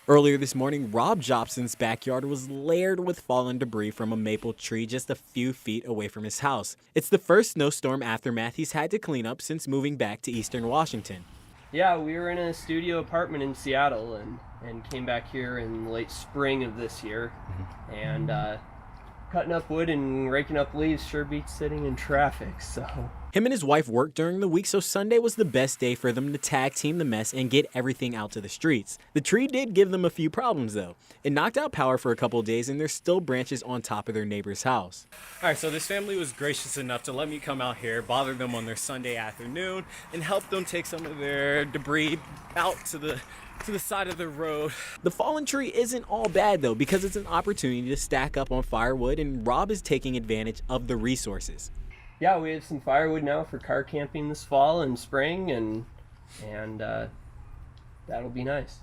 Earlier this morning, Rob Jobson's backyard was layered with fallen debris from a maple tree just a few feet away from his house. It's the first snowstorm aftermath he's had to clean up since moving back to eastern Washington. Yeah, we were in a studio apartment in Seattle and came back here in late spring of this year. And cutting up wood and raking up leaves sure beats sitting in traffic, so. Him and his wife worked during the week, so Sunday was the best day for them to tag team the mess and get everything out to the streets. The tree did give them a few problems, though. It knocked out power for a couple of days, and there's still branches on top of their neighbor's house. All right, so this family was gracious enough to let me come out here, bother them on their Sunday afternoon, and help them take some of their debris out to the side of the road. The fallen tree isn't all bad, though, because it's an opportunity to stack up on firewood, and Rob is taking advantage of the resources. Yeah, we have some firewood now for car camping this fall and spring, and that'll be nice.